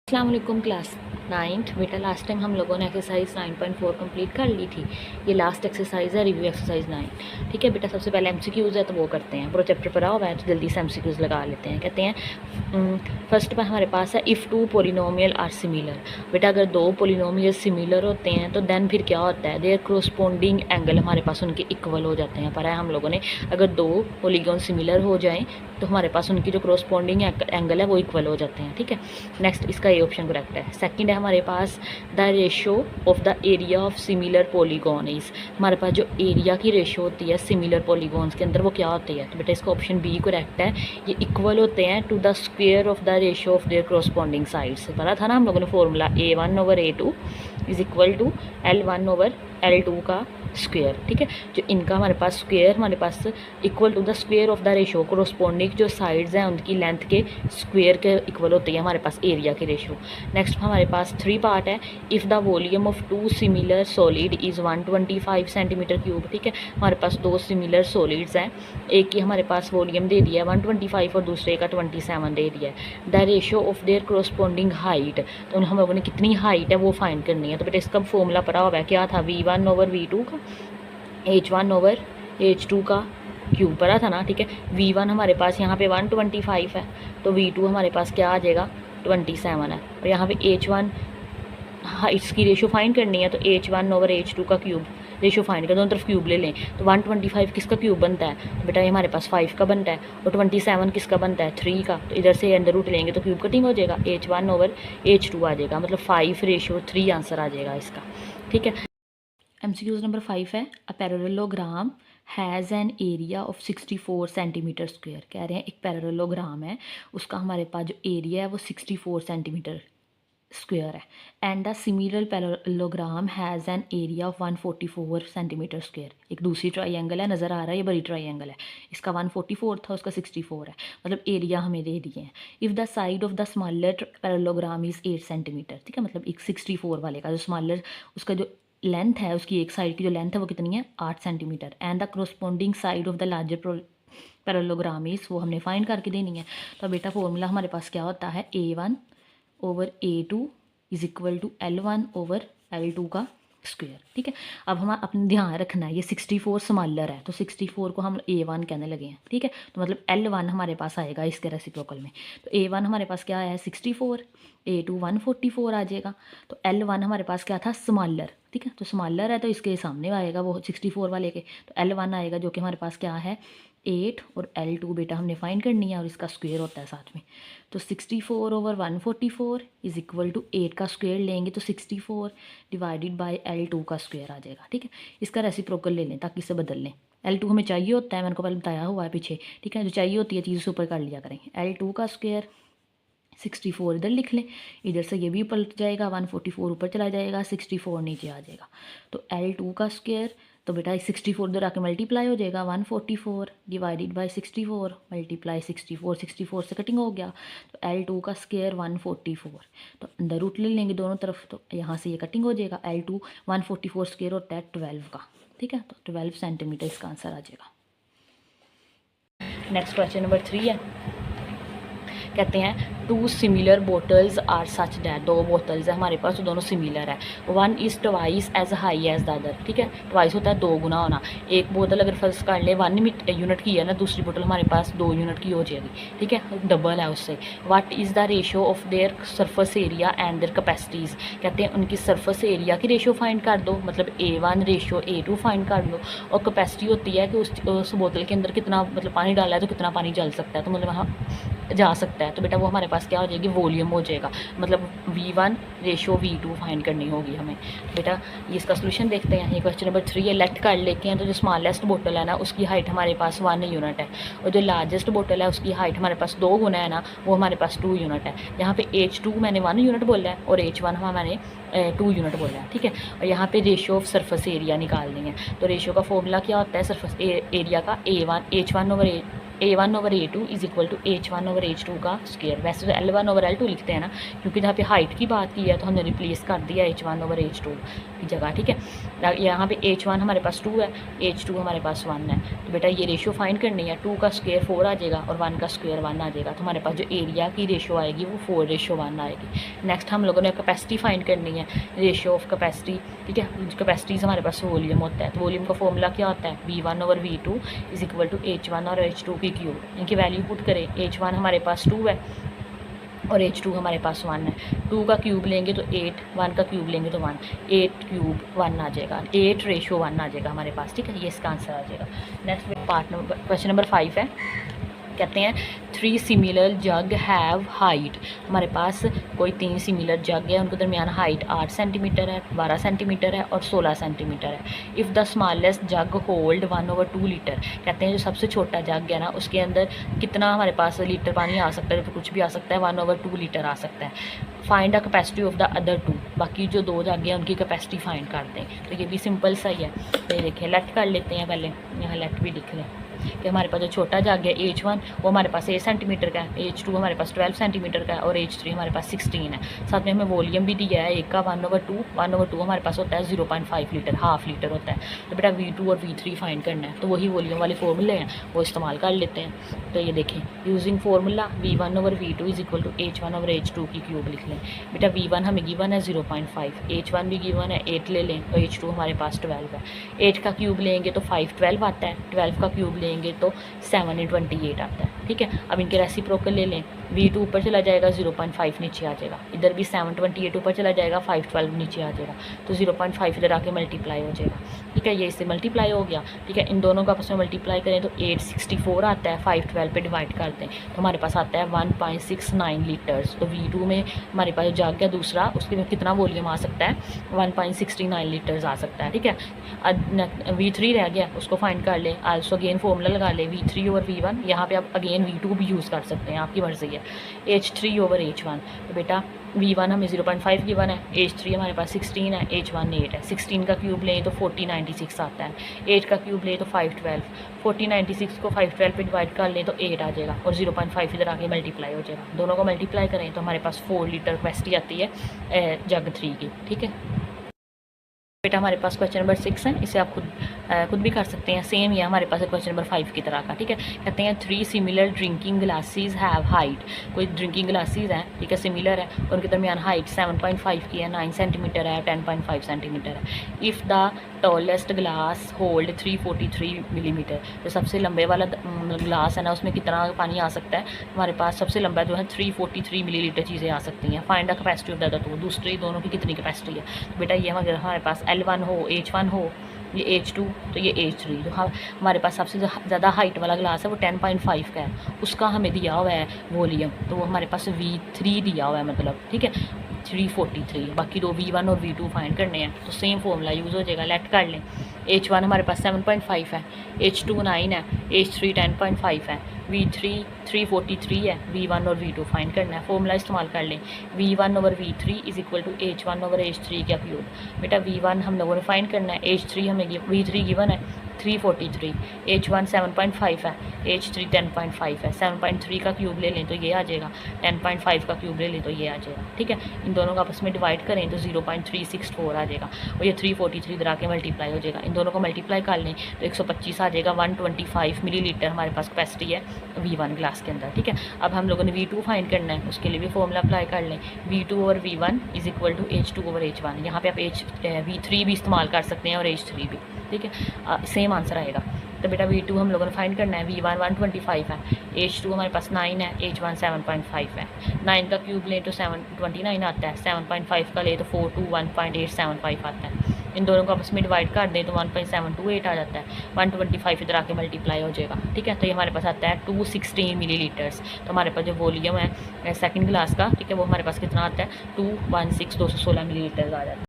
अस्सलाम वालेकुम class 9th। बेटा लास्ट टाइम हम लोगों ने एक्सरसाइज 9.4 कंप्लीट कर ली थी। ये लास्ट एक्सरसाइज है, रिव्यू एक्सरसाइज 9। ठीक है बेटा, सबसे पहले एमसीक्यूज़ है तो वो करते हैं। पूरा चैप्टर पढ़ा हुआ है तो जल्दी से एमसीक्यूज़ लगा लेते हैं। कहते हैं फर्स्ट पर हमारे पास है if two polynomial are similar. बेटा अगर दो पोलिनोमियल सिमिलर होते हैं तो देन फिर क्या होता है, देयर कोरस्पोंडिंग एंगल हमारे पास उनके इक्वल हो जाते हैं। पढ़ा है हम लोगों ने, अगर दो पोलीगॉन सिमिलर हो जाएँ तो हमारे पास उनकी जो कोरस्पोंडिंग एंगल है वो इक्वल हो जाते हैं। ठीक है, नेक्स्ट इसका ये ऑप्शन करेक्ट है। सेकंड है हमारे पास the ratio of the area of similar polygon is. हमारे पास जो एरिया की रेशो होती है सिमिलर पॉलीगॉन्स के अंदर वो क्या होती है, तो बेटा इसका ऑप्शन बी करेक्ट है। ये इक्वल होते हैं to the square of the ratio of their corresponding sides. पता था ना हम लोगों ने formula A1/A2 is equal to L1/L2 का स्क्वेयर। ठीक है, जो इनका हमारे पास स्क्वेयर हमारे पास equal to the square of the ratio, corresponding जो साइड्स हैं उनकी लेंथ के स्क्वेयर के इक्वल होती है हमारे पास एरिया की रेशो। नेक्स्ट हमारे पास 3 पार्ट है। If the volume of 2 similar solid is 125 centimetre cube. ठीक है, हमारे पास 2 सिमिलर सॉलिड्स हैं, एक की हमारे पास वॉल्यूम दे दिया है 125 और दूसरे का 27 दे दिया है। The ratio of their corresponding height, तो हम लोगों ने कितनी हाइट है वो फाइंड करनी है। तो बेटा इसका फॉर्मूला पड़ा हुआ है, क्या था, V1/V2 का H1/H2 का क्यूब पड़ा था ना। ठीक है, V1 हमारे पास यहाँ पे 125 है तो V2 हमारे पास क्या आ जाएगा 27 है, और यहाँ पे H1 इसकी रेशो फाइंड करनी है तो H1/H2 का क्यूब रेशो फाइंड कर, दोनों तरफ क्यूब ले लें तो 125 किसका क्यूब बनता है, तो बेटा ये हमारे पास 5 का बनता है, और 27 किसका बनता है 3 का। तो इधर से अंडर रूट लेंगे तो क्यूब कटिंग हो जाएगा, H1/H2 आ जाएगा, मतलब 5:3 आंसर आ जाएगा इसका। ठीक है, MCQ नंबर 5 है। A parallelogram has an area of 64 centimetre square. कह रहे हैं एक पैरेललोग्राम है, उसका हमारे पास जो एरिया है वो 64 सेंटीमीटर स्क्वायर है। And the similar parallelogram has an area of 144 centimetre square. एक दूसरी ट्राइंगल है, नज़र आ रहा है, ये बड़ी ट्राइंगल है, इसका 144 था, उसका 64 है, मतलब एरिया हमें दे दिए हैं। If the side of the smaller parallelogram is 8 centimetre. ठीक है, मतलब एक 64 वाले का जो स्मॉलर, उसका जो लेंथ है, उसकी एक साइड की जो लेंथ है वो कितनी है 8 centimetre. And the corresponding side of the larger parallelogram is, वो हमने फाइंड करके देनी है। तो बेटा फॉर्मूला हमारे पास क्या होता है, A1/A2 is equal to L1/L2 का स्क्वायर। ठीक है, अब हम अपने ध्यान रखना है ये 64 स्मॉलर है तो 64 को हम A1 कहने लगे हैं। ठीक है, तो मतलब L1 हमारे पास आएगा इसके रेसिप्रोकल में, तो A1 हमारे पास क्या आया है 64, A2 144 आ जाएगा। तो L1 हमारे पास क्या था स्मॉलर। ठीक है, तो स्मॉलर है तो इसके सामने आएगा वो 64 वाले के, तो L1 आएगा जो कि हमारे पास क्या है 8, और L2 बेटा हमने फाइंड करनी है और इसका स्क्वायर होता है साथ में। तो 64/144 इज इक्वल टू 8 का स्क्वायर लेंगे तो 64 डिवाइडेड बाय L2 का स्क्वायर आ जाएगा। ठीक है, इसका रेसिप्रोकल ले लें ताकि इसे बदल लें। L2 हमें चाहिए होता है, मैंने को पहले बताया हुआ है पीछे। ठीक है, जो चाहिए होती है चीज़ उसे ऊपर कर लिया करें। L2 का स्क्वायर 64 इधर लिख लें, इधर से ये भी पलट जाएगा, 144 ऊपर चला जाएगा, 64 नीचे आ जाएगा। तो L2 का स्क्वायर, तो बेटा 64 इधर आके मल्टीप्लाई हो जाएगा, 144 डिवाइडेड बाय 64 मल्टीप्लाई 64, 64 से कटिंग हो गया, तो L2 का स्क्वायर 144, तो अंदर रूट ले लेंगे दोनों तरफ, तो यहाँ से ये कटिंग हो जाएगा। L2 144 स्क्वायर होता है 12 का। ठीक है, तो 12 सेंटीमीटर इसका आंसर आ जाएगा। नेक्स्ट क्वेश्चन नंबर 3 है। कहते हैं 2 similar bottles are such that, 2 bottles है हमारे पास, तो दोनों सिमिलर है। 1 is twice as high as the other. ठीक है, ट्वाइस होता है 2 गुना होना। एक बोतल अगर फर्स्ट कर ले 1 यूनिट की है ना, दूसरी बोतल हमारे पास 2 यूनिट की हो जाएगी। ठीक है, डबल है उससे। What is the ratio of their surface area and their capacities. कहते हैं उनकी सरफेस एरिया की रेशो फाइंड कर दो, मतलब A1/A2 फाइंड कर लो, और कैपेसिटी होती है कि उस बोतल के अंदर कितना मतलब पानी डाला है तो कितना पानी जल सकता है, तो मतलब वहाँ जा सकता है। तो बेटा वो हमारे पास क्या हो जाएगी वॉल्यूम हो जाएगा, मतलब V1/V2 फाइंड करनी होगी हमें। बेटा ये इसका सोल्यूशन देखते हैं। ये क्वेश्चन नंबर 3 है। लेट कर लेते हैं, तो जो स्मॉलेस्ट बोतल है ना उसकी हाइट हमारे पास 1 यूनिट है, और जो लार्जेस्ट बोतल है उसकी हाइट हमारे पास 2 गुना है ना, वो हमारे पास 2 यूनिट है। यहाँ पे H2 मैंने 1 यूनिट बोला है और H1 मैंने 2 यूनिट बोला है। ठीक है, और यहाँ पे रेशो ऑफ सरफेस एरिया निकालनी है, तो रेशो का फॉर्मूला क्या होता है सरफेस एरिया का H1/A A1/A2 is equal to H1/H2 का स्क्वायर। वैसे तो L1/L2 लिखते हैं ना, क्योंकि जहाँ पे हाइट की बात की है तो हमने रिप्लेस कर दिया H1/H2 की जगह, ठीक है। यहाँ पे H1 हमारे पास 2 है, H2 हमारे पास 1 है। तो बेटा ये रेशियो फाइंड करनी है, 2 का स्क्वायर 4 आ जाएगा और 1 का स्क्वायर 1 आ जाएगा। तो हमारे पास जो एरिया की रेशियो आएगी वो 4:1 आएगी। नेक्स्ट हम लोगों ने कैपेसिटी फाइंड करनी है, रेशियो ऑफ कैपेसिटी, ठीक है। कैपेसिटीज हमारे पास वॉल्यूम होता है, तो वॉल्यूम का फॉर्मूला क्या होता है, V1/V2 is equal to H1 और H2 की क्यूब। इनकी वैल्यू पुट करें, H1 हमारे पास 2 है और H2 हमारे पास 1 है। 2 का क्यूब लेंगे तो 8, 1 का क्यूब लेंगे तो 1, 8 क्यूब 1 आ जाएगा, 8:1 आ जाएगा हमारे पास, ठीक है। ये इसका आंसर आ जाएगा। नेक्स्ट क्वेश्चन नंबर 5 है, कहते हैं 3 सिमिलर जग हैव हाइट। हमारे पास कोई 3 सिमिलर जग है, उनके दरमियान हाइट 8 सेंटीमीटर है, 12 सेंटीमीटर है और 16 सेंटीमीटर है। If the smallest jug hold 1/2 litre. कहते हैं जो सबसे छोटा जग है ना, उसके अंदर कितना हमारे पास लीटर पानी आ सकता है, तो कुछ भी आ सकता है, 1/2 लीटर आ सकता है। Find the capacity of the other 2। बाकी जो 2 जग हैं उनकी कैपेसिटी फाइंड करते हैं। तो ये भी सिंपल सा ही है। तो ये देखिए, लेट कर लेते हैं पहले, यहाँ लेट भी लिख लें कि हमारे पास जो छोटा जग है H1 वो हमारे पास 8 सेंटीमीटर का है, H2 हमारे पास 12 सेंटीमीटर का है और H3 हमारे पास 16 है। साथ में हमें वॉल्यूम भी दिया है एक का 1/2 हमारे पास होता है 0.5 लीटर, हाफ लीटर होता है। तो बेटा V2 और V3 फाइंड करना है, तो वही वॉल्यूम वाले फॉर्मूले हैं वो इस्तेमाल कर लेते हैं। तो ये देखें, using formula V1/V2 is equal to H1/H2 की क्यूब लिख लें। बेटा V1 हमें गिवन है 0.5, H1 भी गिवन है 8 ले लें, और H2 हमारे पास 12 है। 8 का क्यूब लेंगे तो 5 12 आता है, 12 का क्यूब लेंगे तो 7 × 28 आता है, ठीक है। अब इनके रेसिप्रोकल ले लें, V2 ऊपर चला जाएगा, 0.5 नीचे आ जाएगा, इधर भी 7 28 ऊपर चला जाएगा, 5 12 नीचे आ जाएगा, तो 0.5 इधर आके मल्टीप्लाई हो जाएगा, ठीक है। ये इससे मल्टीप्लाई हो गया, ठीक है। इन दोनों का आपस में मल्टीप्लाई करें तो 864 आता है, 5 12 पे डिवाइड करते हैं तो हमारे पास आता है 1.69 लीटर्स। तो V2 में हमारे पास जग है दूसरा, उसके में कितना वॉल्यूम आ सकता है, 1.69 लीटर्स आ सकता है, ठीक है। V3 रह गया, उसको फाइंड कर लें। आल्सो अगेन फॉर्मूला लगा लें, V3 और V1। यहाँ पे आप अगेन V2 भी यूज़ कर सकते हैं, आपकी मर्जी है। H3/H1, तो बेटा V1 हमें 0.5 गिवन है, H3 हमारे पास 16 है, H1 8 है। 16 का क्यूब लें तो 4096 आता है, 8 का क्यूब लें तो 5 12, 4096 को 5 12 पे डिवाइड कर लें तो 8 आ जाएगा और 0.5 इधर आके मल्टीप्लाई हो जाएगा। दोनों को मल्टीप्लाई करें तो हमारे पास 4 लीटर कैपेसिटी आती है जग 3 की, ठीक है। बेटा हमारे पास क्वेश्चन नंबर 6 है, इसे आप खुद भी कर सकते हैं, सेम ही है हमारे पास क्वेश्चन नंबर 5 की तरह का, ठीक है। कहते हैं 3 similar drinking glasses have height. कोई ड्रिंकिंग ग्लासेस हैं, ठीक है, सिमिलर है, उनके दरमियान हाइट 7.5 की है, 9 सेंटीमीटर है, 10.5 सेंटीमीटर है। If the tallest glass hold 343 millimetre. तो सबसे लंबे वाला ग्लास है ना, उसमें कितना पानी आ सकता है, हमारे पास सबसे लंबा जो है 343 मिलीलीटर चीज़ें आ सकती हैं। Find the capacity of the other 2। दूसरे दोनों की कितनी कैपेसिटी है, तो बेटा ये हमारे पास L1 हो, H1 हो, ये H2 तो ये H3। जो हमारे पास सबसे ज़्यादा हाइट वाला ग्लास है वो 10.5 का है, उसका हमें दिया हुआ है वॉल्यूम, तो वो हमारे पास V3 दिया हुआ है, मतलब, ठीक है, 343। बाकी 2 V1 और V2 फाइंड करने हैं, तो सेम फॉर्मूला यूज़ हो जाएगा। लेट कर लें, H1 हमारे पास 7.5 है, H2 9 है, H3 10.5 है, V3 343 है, V1 और V2 फाइंड करना है। फॉर्मूला इस्तेमाल कर लें, V1/V3 is equal to H1/H3 का क्यूब। बेटा V1 हम लोगों ने फाइंड करना है, H3 हमें V3 गिवन है 343, H1 7.5 है, H3 10.5 है। 7.3 का क्यूब ले लें तो ये आ जाएगा, 10.5 का क्यूब ले लें तो ये आ जाएगा, ठीक है। इन दोनों का आपस में डिवाइड करें तो 0.364 आ जाएगा और ये 343 इधर आके मल्टीप्लाई हो जाएगा। इन दोनों को मल्टीप्लाई कर लें तो 125 आ जाएगा। 125 मिलीलीटर हमारे पास कैपेसिटी है V1 ग्लास के अंदर, ठीक है। अब हम लोगों ने V2 फाइंड करना है, उसके लिए भी फॉर्मूला अप्लाई कर लें, V2/V1 is equal to H2/H1। यहाँ पे आप V3 भी इस्तेमाल कर सकते हैं और H3 भी, ठीक है, सेम आंसर आएगा। तो बेटा V2 हम लोगों ने फाइंड करना है, V1 125 है, H2 हमारे पास 9 है, H1 7.5 है। 9 का क्यूब लें तो 729 आता है, 7.5 का ले तो 421.875 आता है। इन दोनों को आपस में डिवाइड कर दें तो 1.728 आ जाता है, 125 इधर आके मल्टीप्लाई हो जाएगा, ठीक है। तो ये हमारे पास आता है 216 मिलीलीटर्स। तो हमारे पास जो वॉल्यूम है सेकंड ग्लास का, ठीक है, वो हमारे पास कितना आता है 216 मिलीलीटर्स आ जाता है।